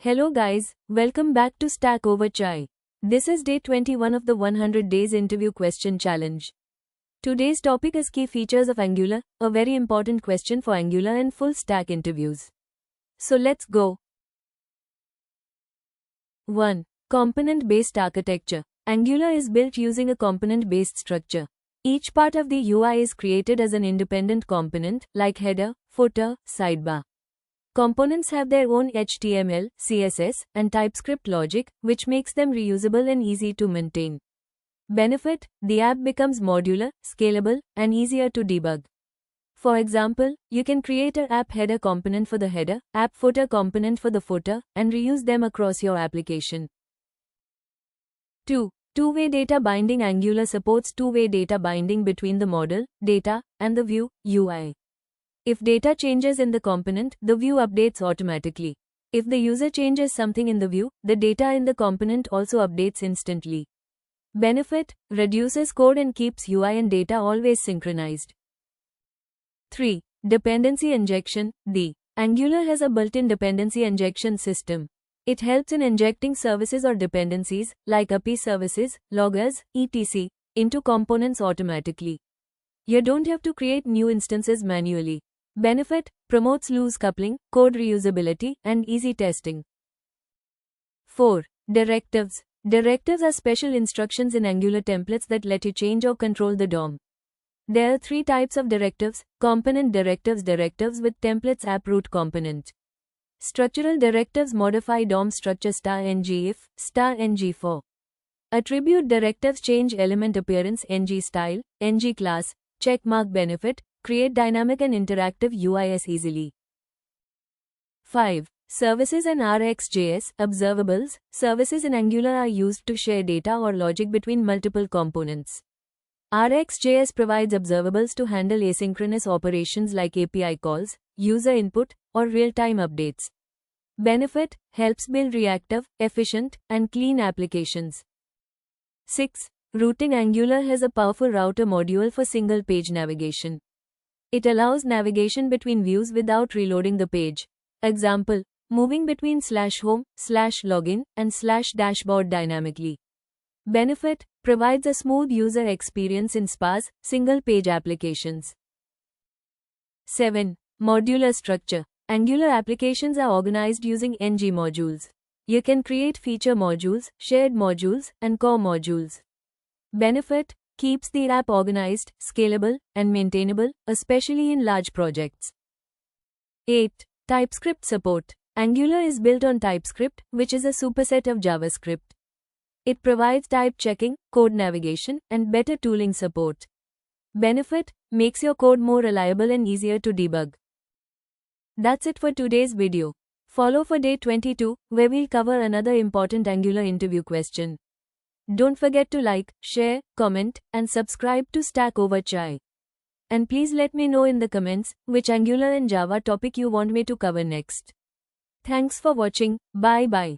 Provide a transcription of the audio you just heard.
Hello guys, welcome back to Stack Over Chai. This is day 21 of the 100 days interview question challenge. Today's topic is key features of Angular, a very important question for Angular and full stack interviews. So let's go. 1. Component-based architecture. Angular is built using a component-based structure. Each part of the UI is created as an independent component, like header, footer, sidebar. Components have their own HTML, CSS, and TypeScript logic, which makes them reusable and easy to maintain. Benefit: the app becomes modular, scalable, and easier to debug. For example, you can create an app header component for the header, app footer component for the footer, and reuse them across your application. 2. Two-way data binding. Angular supports two-way data binding between the model, data, and the view, UI. If data changes in the component, the view updates automatically. If the user changes something in the view, the data in the component also updates instantly. Benefit: reduces code and keeps UI and data always synchronized. 3. Dependency injection. The Angular has a built-in dependency injection system. It helps in injecting services or dependencies, like API services, loggers, etc., into components automatically. You don't have to create new instances manually. Benefit: promotes loose coupling, code reusability, and easy testing. 4. Directives. Directives are special instructions in Angular templates that let you change or control the DOM. There are three types of directives: component directives, directives with templates, app root component. Structural directives modify DOM structure *ng if, *ng for. Attribute directives change element appearance, ng style, ng class, checkmark. Benefit: create dynamic and interactive UIs easily. 5. Services and RxJS. Observables. Services in Angular are used to share data or logic between multiple components. RxJS provides observables to handle asynchronous operations like API calls, user input, or real-time updates. Benefit: helps build reactive, efficient, and clean applications. 6. Routing. Angular has a powerful router module for single-page navigation. It allows navigation between views without reloading the page. Example: moving between /home, /login, and /dashboard dynamically. Benefit: provides a smooth user experience in sparse, single-page applications. 7. Modular structure. Angular applications are organized using ng modules. You can create feature modules, shared modules, and core modules. Benefit: keeps the app organized, scalable, and maintainable, especially in large projects. 8. TypeScript support. Angular is built on TypeScript, which is a superset of JavaScript. It provides type checking, code navigation, and better tooling support. Benefit: makes your code more reliable and easier to debug. That's it for today's video. Follow for day 22, where we'll cover another important Angular interview question. Don't forget to like, share, comment, and subscribe to Stack Over Chai. And please let me know in the comments which Angular and Java topic you want me to cover next. Thanks for watching. Bye bye.